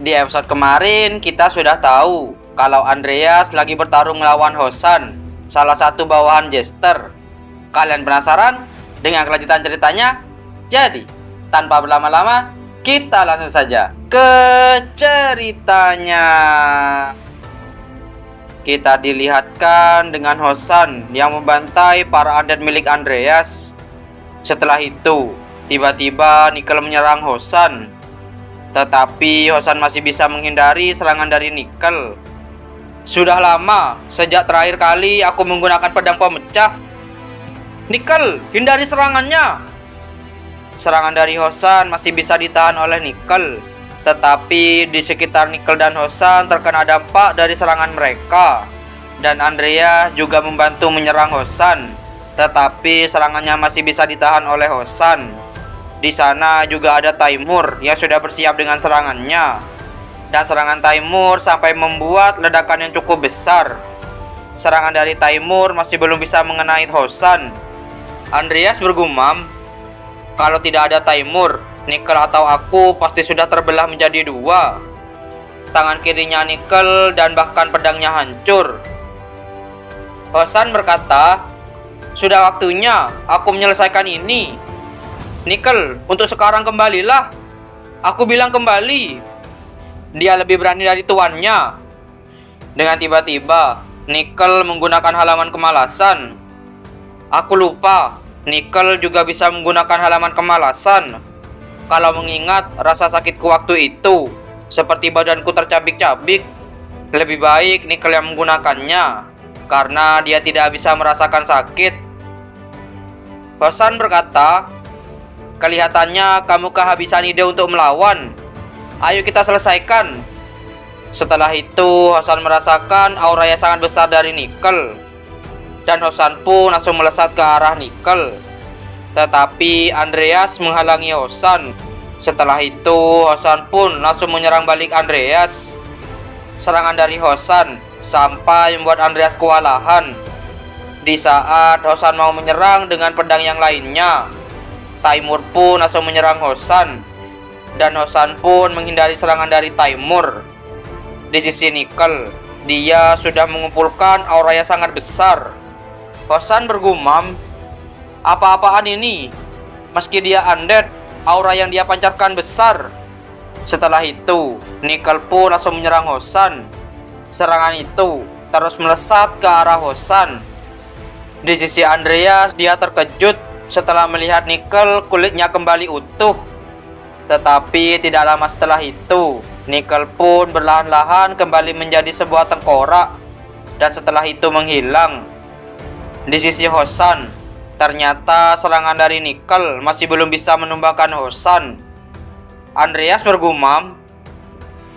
Di episode kemarin kita sudah tahu kalau Andreas lagi bertarung melawan Hosan, salah satu bawahan Jester. Kalian penasaran dengan kelanjutan ceritanya? Jadi, tanpa berlama-lama, kita langsung saja ke ceritanya. Kita dilihatkan dengan Hosan yang membantai para undead milik Andreas. Setelah itu, tiba-tiba Nickel menyerang Hosan. Tetapi Hosan masih bisa menghindari serangan dari Nickel. Sudah lama sejak terakhir kali aku menggunakan pedang pemecah. Nickel, hindari serangannya. Serangan dari Hosan masih bisa ditahan oleh Nickel. Tetapi di sekitar Nickel dan Hosan terkena dampak dari serangan mereka. Dan Andreas juga membantu menyerang Hosan. Tetapi serangannya masih bisa ditahan oleh Hosan. Di sana juga ada Taimur yang sudah bersiap dengan serangannya. Dan serangan Taimur sampai membuat ledakan yang cukup besar. Serangan dari Taimur masih belum bisa mengenai Hosan. Andreas bergumam, kalau tidak ada Taimur, Nickel atau aku pasti sudah terbelah menjadi dua. Tangan kirinya Nickel dan bahkan pedangnya hancur. Hosan berkata, sudah waktunya aku menyelesaikan ini. Nickel, untuk sekarang kembalilah. Aku bilang kembali. Dia lebih berani dari tuannya. Dengan tiba-tiba, Nickel menggunakan halaman kemalasan. Aku lupa, Nickel juga bisa menggunakan halaman kemalasan. Kalau mengingat rasa sakitku waktu itu, seperti badanku tercabik-cabik. Lebih baik Nickel yang menggunakannya, karena dia tidak bisa merasakan sakit. Hosan berkata, kelihatannya kamu kehabisan ide untuk melawan. Ayo kita selesaikan. Setelah itu Hosan merasakan aura yang sangat besar dari Nickel. Dan Hosan pun langsung melesat ke arah Nickel. Tetapi Andreas menghalangi Hosan. Setelah itu Hosan pun langsung menyerang balik Andreas. Serangan dari Hosan sampai membuat Andreas kewalahan. Di saat Hosan mau menyerang dengan pedang yang lainnya, Taimur pun langsung menyerang Hosan. Dan Hosan pun menghindari serangan dari Taimur. Di sisi Nickel, dia sudah mengumpulkan aura yang sangat besar. Hosan bergumam, apa-apaan ini? Meski dia undead, aura yang dia pancarkan besar. Setelah itu, Nickel pun langsung menyerang Hosan. Serangan itu terus melesat ke arah Hosan. Di sisi Andreas, dia terkejut setelah melihat Nickel kulitnya kembali utuh. Tetapi tidak lama setelah itu, Nickel pun berlahan-lahan kembali menjadi sebuah tengkorak. Dan setelah itu menghilang. Di sisi Hosan, ternyata serangan dari Nickel masih belum bisa menumbangkan Hosan. Andreas bergumam,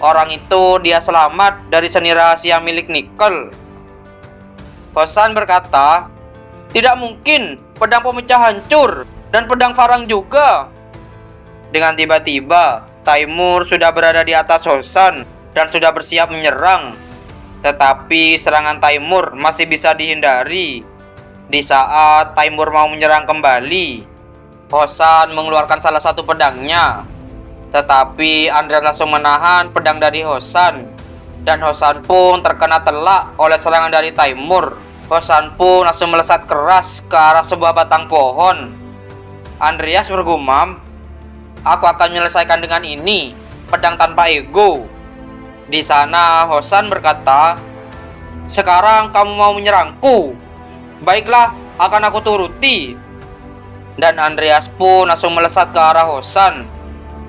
orang itu dia selamat dari seni rahasia milik Nickel. Hosan berkata, tidak mungkin, pedang pemecah hancur, dan pedang Farang juga. Dengan tiba-tiba, Taimur sudah berada di atas Hosan, dan sudah bersiap menyerang. Tetapi serangan Taimur masih bisa dihindari. Di saat Taimur mau menyerang kembali, Hosan mengeluarkan salah satu pedangnya. Tetapi Andreas langsung menahan pedang dari Hosan. Dan Hosan pun terkena telak oleh serangan dari Taimur. Hosan pun langsung melesat keras ke arah sebuah batang pohon. Andreas bergumam, aku akan menyelesaikan dengan ini, pedang tanpa ego. Di sana Hosan berkata, sekarang kamu mau menyerangku? Baiklah, akan aku turuti. Dan Andreas pun langsung melesat ke arah Hosan.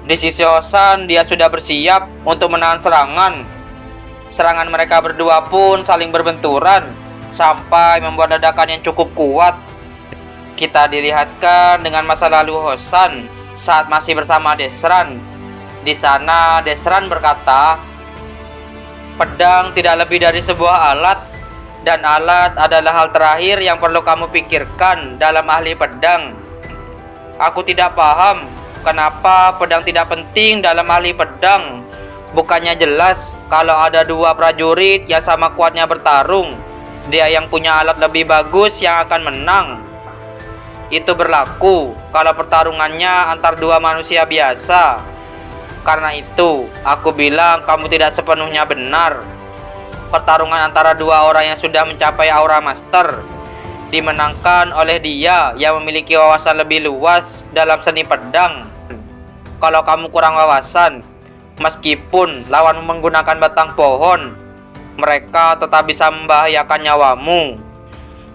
Di sisi Hosan, dia sudah bersiap untuk menahan serangan. Serangan mereka berdua pun saling berbenturan sampai membuat ledakan yang cukup kuat. Kita dilihatkan dengan masa lalu Hosan saat masih bersama Desran. Di sana Desran berkata, pedang tidak lebih dari sebuah alat, dan alat adalah hal terakhir yang perlu kamu pikirkan dalam ahli pedang. Aku tidak paham kenapa pedang tidak penting dalam ahli pedang. Bukannya jelas kalau ada dua prajurit yang sama kuatnya bertarung, dia yang punya alat lebih bagus yang akan menang. Itu berlaku kalau pertarungannya antar dua manusia biasa. Karena itu, aku bilang kamu tidak sepenuhnya benar. Pertarungan antara dua orang yang sudah mencapai aura master dimenangkan oleh dia yang memiliki wawasan lebih luas dalam seni pedang. Kalau kamu kurang wawasan, meskipun lawan menggunakan batang pohon, mereka tetap bisa membahayakan nyawamu.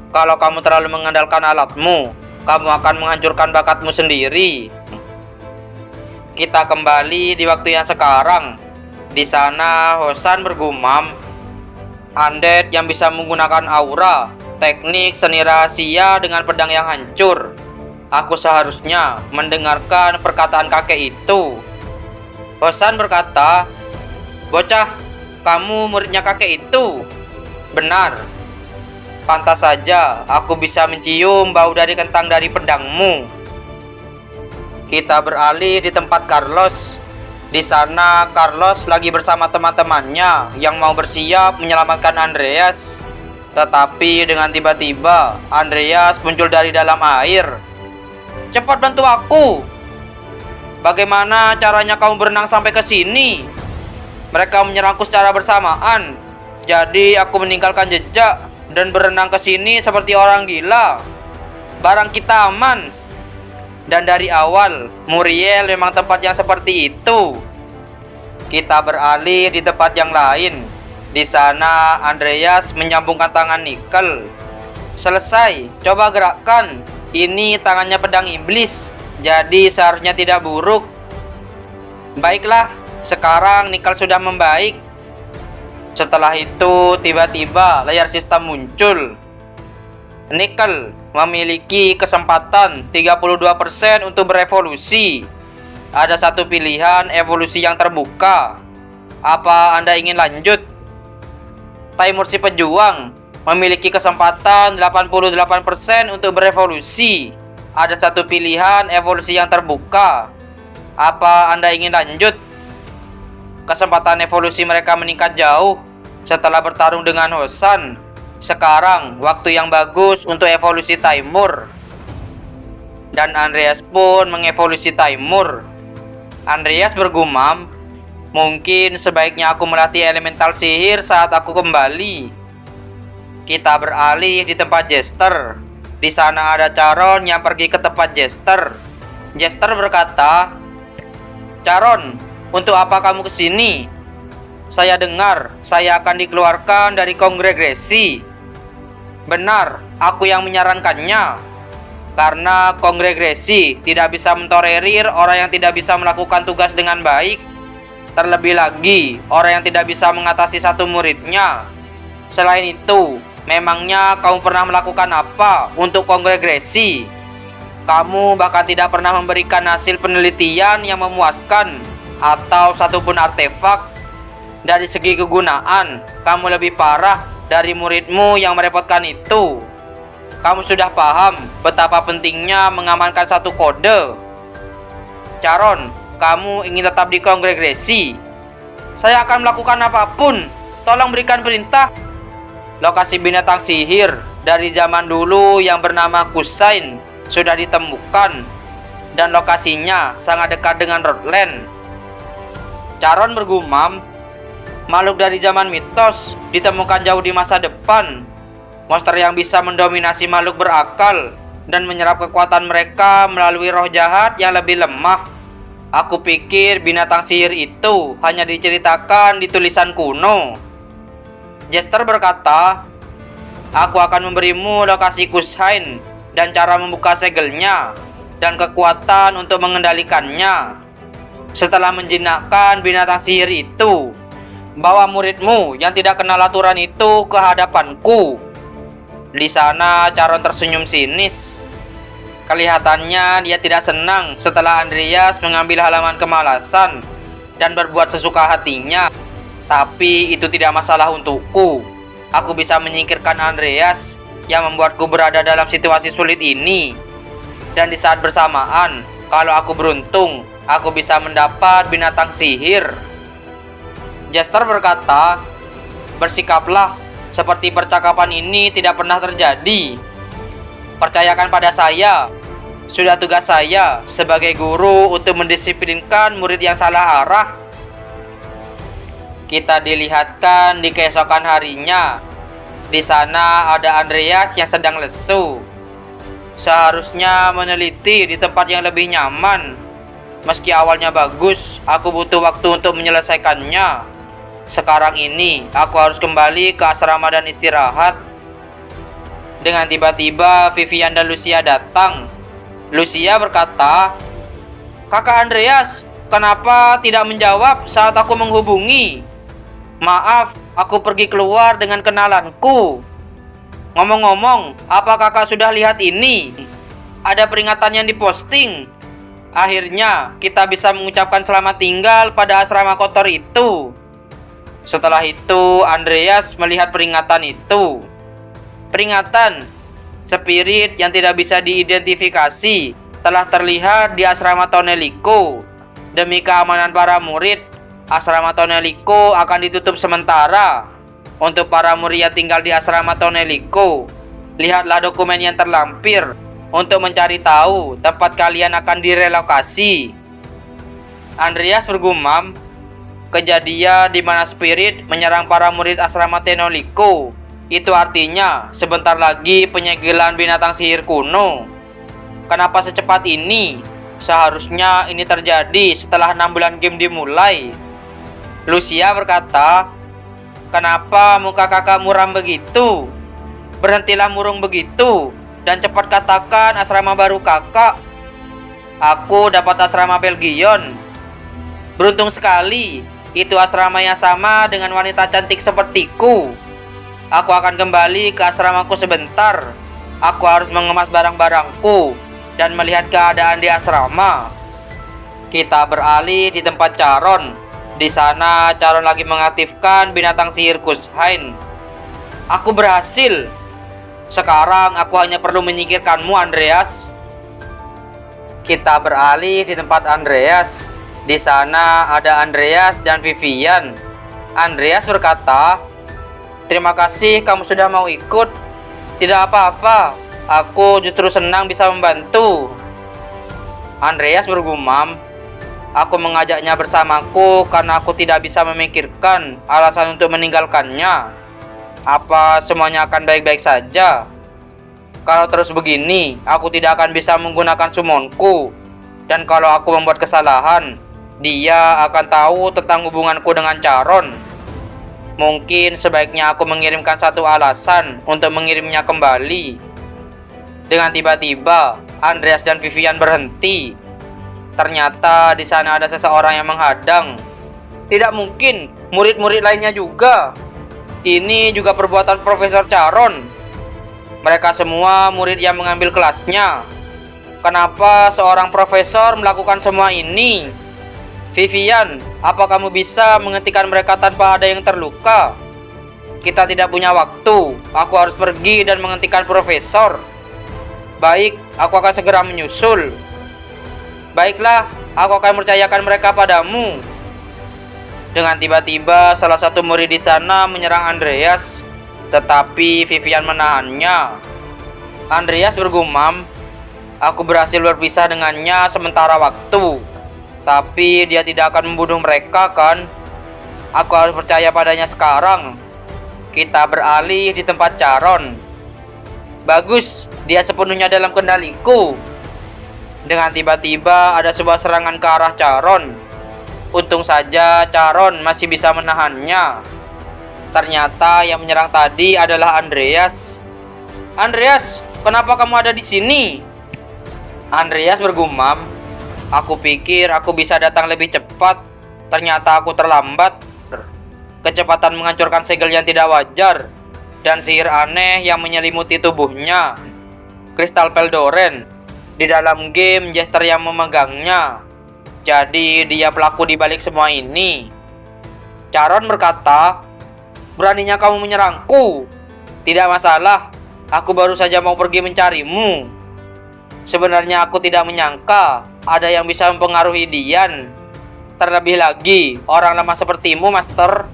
Kalau kamu terlalu mengandalkan alatmu, kamu akan menghancurkan bakatmu sendiri. Kita kembali di waktu yang sekarang. Di sana Hosan bergumam, undead yang bisa menggunakan aura, teknik seni rahasia dengan pedang yang hancur. Aku seharusnya mendengarkan perkataan kakek itu. Hosan berkata, "Bocah, kamu muridnya kakek itu?" "Benar. Pantas saja aku bisa mencium bau dari kentang dari pedangmu." Kita beralih di tempat Carlos. Di sana Carlos lagi bersama teman-temannya yang mau bersiap menyelamatkan Andreas. Tetapi dengan tiba-tiba Andreas muncul dari dalam air. "Cepat bantu aku! Bagaimana caranya kamu berenang sampai ke sini?" "Mereka menyerangku secara bersamaan. Jadi aku meninggalkan jejak dan berenang ke sini seperti orang gila. Barang kita aman." Dan dari awal, Muriel memang tempat yang seperti itu. Kita beralih di tempat yang lain. Di sana, Andreas menyambungkan tangan Nickel. "Selesai, coba gerakkan. Ini tangannya pedang iblis, jadi seharusnya tidak buruk." "Baiklah, sekarang Nickel sudah membaik." Setelah itu, tiba-tiba layar sistem muncul. Nickel memiliki kesempatan 32% untuk berevolusi. Ada satu pilihan evolusi yang terbuka. Apa Anda ingin lanjut? Taimur si pejuang memiliki kesempatan 88% untuk berevolusi. Ada satu pilihan evolusi yang terbuka. Apa Anda ingin lanjut? Kesempatan evolusi mereka meningkat jauh setelah bertarung dengan Hosan. Sekarang waktu yang bagus untuk evolusi Taimur. Dan Andreas pun mengevolusi Taimur. Andreas bergumam, "Mungkin sebaiknya aku melatih elemental sihir saat aku kembali." Kita beralih di tempat Jester. Di sana ada Charon yang pergi ke tempat Jester. Jester berkata, "Charon, untuk apa kamu kesini? Saya dengar saya akan dikeluarkan dari kongregasi." "Benar, aku yang menyarankannya. Karena kongregasi tidak bisa mentolerir orang yang tidak bisa melakukan tugas dengan baik. Terlebih lagi, orang yang tidak bisa mengatasi satu muridnya. Selain itu, memangnya kamu pernah melakukan apa untuk kongregasi? Kamu bahkan tidak pernah memberikan hasil penelitian yang memuaskan atau satupun artefak. Dari segi kegunaan, kamu lebih parah dari muridmu yang merepotkan itu. Kamu sudah paham betapa pentingnya mengamankan satu kode. Charon, kamu ingin tetap di kongregasi? Saya akan melakukan apapun. Tolong berikan perintah." Lokasi binatang sihir dari zaman dulu yang bernama Kusain sudah ditemukan, dan lokasinya sangat dekat dengan Rodland. Charon bergumam, "Makhluk dari zaman mitos ditemukan jauh di masa depan. Monster yang bisa mendominasi makhluk berakal dan menyerap kekuatan mereka melalui roh jahat yang lebih lemah. Aku pikir binatang sihir itu hanya diceritakan di tulisan kuno." Jester berkata, "Aku akan memberimu lokasi Kusain dan cara membuka segelnya dan kekuatan untuk mengendalikannya. Setelah menjinakkan binatang sihir itu, bawa muridmu yang tidak kenal aturan itu ke hadapanku." Di sana Charon tersenyum sinis. Kelihatannya dia tidak senang setelah Andreas mengambil halaman kemalasan dan berbuat sesuka hatinya. Tapi itu tidak masalah untukku. Aku bisa menyingkirkan Andreas yang membuatku berada dalam situasi sulit ini. Dan di saat bersamaan, kalau aku beruntung, aku bisa mendapat binatang sihir. Jester berkata, "Bersikaplah seperti percakapan ini tidak pernah terjadi. Percayakan pada saya. Sudah tugas saya sebagai guru untuk mendisiplinkan murid yang salah arah. Kita dilihatkan di keesokan harinya. Di sana ada Andreas yang sedang lesu. Seharusnya meneliti di tempat yang lebih nyaman. Meski awalnya bagus, aku butuh waktu untuk menyelesaikannya. Sekarang ini, aku harus kembali ke asrama dan istirahat. Dengan tiba-tiba, Vivian dan Lucia datang. Lucia berkata, "Kakak Andreas, kenapa tidak menjawab saat aku menghubungi? Maaf, aku pergi keluar dengan kenalanku. Ngomong-ngomong, apa kakak sudah lihat ini? Ada peringatan yang diposting. Akhirnya, kita bisa mengucapkan selamat tinggal pada asrama kotor itu." Setelah itu, Andreas melihat peringatan itu. Peringatan, spirit yang tidak bisa diidentifikasi telah terlihat di asrama Toneliko. Demi keamanan para murid, asrama Toneliko akan ditutup sementara. Untuk para murid yang tinggal di asrama Toneliko, lihatlah dokumen yang terlampir untuk mencari tahu tempat kalian akan direlokasi. Andreas bergumam, kejadian di mana spirit menyerang para murid asrama Toneliko. Itu artinya sebentar lagi penyegelan binatang sihir kuno. Kenapa secepat ini? Seharusnya ini terjadi setelah 6 bulan game dimulai. Lucia berkata, "Kenapa muka kakak muram begitu? Berhentilah murung begitu dan cepat katakan asrama baru kakak." "Aku dapat asrama Belgion." "Beruntung sekali, itu asrama yang sama dengan wanita cantik sepertiku. Aku akan kembali ke asramaku sebentar. Aku harus mengemas barang-barangku dan melihat keadaan di asrama." Kita beralih di tempat Charon. Di sana Charon lagi mengaktifkan binatang sihir Kushain. "Aku berhasil. Sekarang aku hanya perlu menyingkirkanmu, Andreas." Kita beralih di tempat Andreas. Di sana ada Andreas dan Vivian. Andreas berkata, "Terima kasih kamu sudah mau ikut." "Tidak apa-apa, aku justru senang bisa membantu." Andreas bergumam, "Aku mengajaknya bersamaku karena aku tidak bisa memikirkan alasan untuk meninggalkannya. Apa semuanya akan baik-baik saja? Kalau terus begini, aku tidak akan bisa menggunakan summonku. Dan kalau aku membuat kesalahan, dia akan tahu tentang hubunganku dengan Charon. Mungkin sebaiknya aku mengirimkan satu alasan untuk mengirimnya kembali." Dengan tiba-tiba, Andreas dan Vivian berhenti. Ternyata di sana ada seseorang yang menghadang. Tidak mungkin, murid-murid lainnya juga. Ini juga perbuatan Profesor Charon. Mereka semua murid yang mengambil kelasnya. Kenapa seorang profesor melakukan semua ini? Vivian, apa kamu bisa menghentikan mereka tanpa ada yang terluka? Kita tidak punya waktu. Aku harus pergi dan menghentikan profesor. Baik, aku akan segera menyusul. Baiklah, aku akan percayakan mereka padamu. Dengan tiba-tiba, salah satu murid di sana menyerang Andreas, tetapi Vivian menahannya. Andreas bergumam, "Aku berhasil berpisah dengannya sementara waktu. Tapi dia tidak akan membunuh mereka, kan? Aku harus percaya padanya sekarang." Kita beralih di tempat Charon. "Bagus, dia sepenuhnya dalam kendaliku." Dengan tiba-tiba ada sebuah serangan ke arah Charon. Untung saja Charon masih bisa menahannya. Ternyata yang menyerang tadi adalah Andreas. "Andreas, kenapa kamu ada di sini?" Andreas bergumam, "Aku pikir aku bisa datang lebih cepat. Ternyata aku terlambat. Kecepatan menghancurkan segel yang tidak wajar dan sihir aneh yang menyelimuti tubuhnya. Kristal Peldoren. Di dalam game Jester yang memegangnya. Jadi dia pelaku di balik semua ini." Charon berkata, "Beraninya kamu menyerangku? Tidak masalah, aku baru saja mau pergi mencarimu. Sebenarnya aku tidak menyangka ada yang bisa mempengaruhi Dian. Terlebih lagi, orang lemah sepertimu, Master.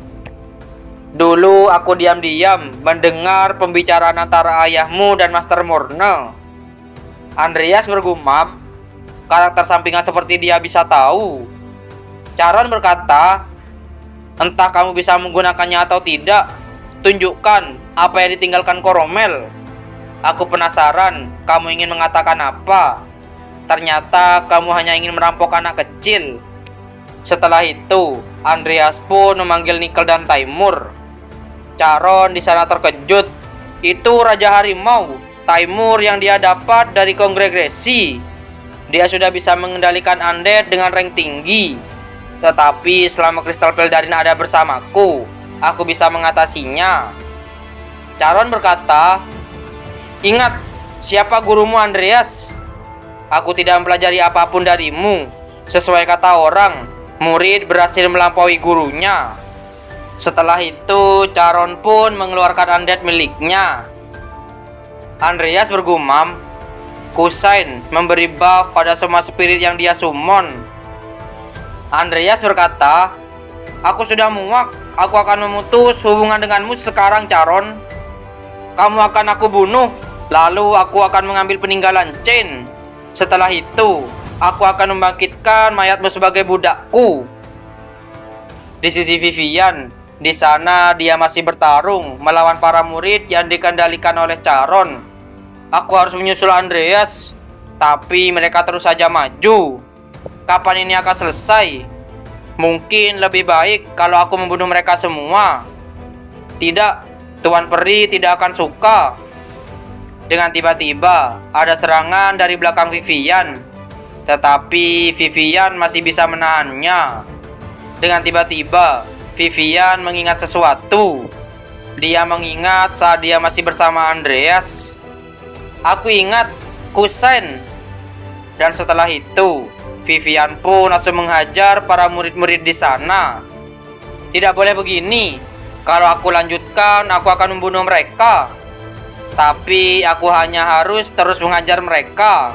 Dulu aku diam-diam mendengar pembicaraan antara ayahmu dan Master Morne. Andreas bergumam, karakter sampingan seperti dia bisa tahu. Charon berkata, entah kamu bisa menggunakannya atau tidak, tunjukkan apa yang ditinggalkan Koromel. Aku penasaran, kamu ingin mengatakan apa? Ternyata kamu hanya ingin merampok anak kecil. Setelah itu, Andreas pun memanggil Nickel dan Taimur. Charon di sana terkejut. Itu Raja Harimau, Taimur yang dia dapat dari kongregasi. Dia sudah bisa mengendalikan undead dengan rank tinggi. Tetapi selama kristal Peldarin ada bersamaku, aku bisa mengatasinya. Charon berkata, ingat, siapa gurumu Andreas? Aku tidak mempelajari apapun darimu. Sesuai kata orang, murid berhasil melampaui gurunya. Setelah itu, Charon pun mengeluarkan undead miliknya. Andreas bergumam, Kusain memberi buff pada semua spirit yang dia summon. Andreas berkata, aku sudah muak. Aku akan memutus hubungan denganmu sekarang, Charon. Kamu akan aku bunuh. Lalu aku akan mengambil peninggalan Chain. Setelah itu, aku akan membangkitkan mayatmu sebagai budakku. Di sisi Vivian, di sana dia masih bertarung melawan para murid yang dikendalikan oleh Charon. Aku harus menyusul Andreas, tapi mereka terus saja maju. Kapan ini akan selesai? Mungkin lebih baik kalau aku membunuh mereka semua. Tidak, Tuan Peri tidak akan suka. Dengan tiba-tiba ada serangan dari belakang Vivian, tetapi Vivian masih bisa menahannya. Dengan tiba-tiba Vivian mengingat sesuatu. Dia mengingat saat dia masih bersama Andreas. Aku ingat, Kusain. Dan setelah itu, Vivian pun langsung menghajar para murid-murid di sana. Tidak boleh begini. Kalau aku lanjutkan, aku akan membunuh mereka. Tapi aku hanya harus terus menghajar mereka.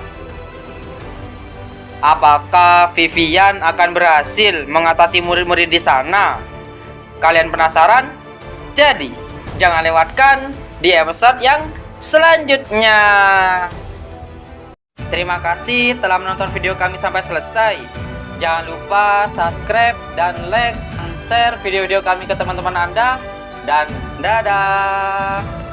Apakah Vivian akan berhasil mengatasi murid-murid di sana? Kalian penasaran? Jadi, jangan lewatkan di episode yang selanjutnya. Terima kasih telah menonton video kami sampai selesai. Jangan lupa subscribe dan like dan share video-video kami ke teman-teman Anda. Dan dadah.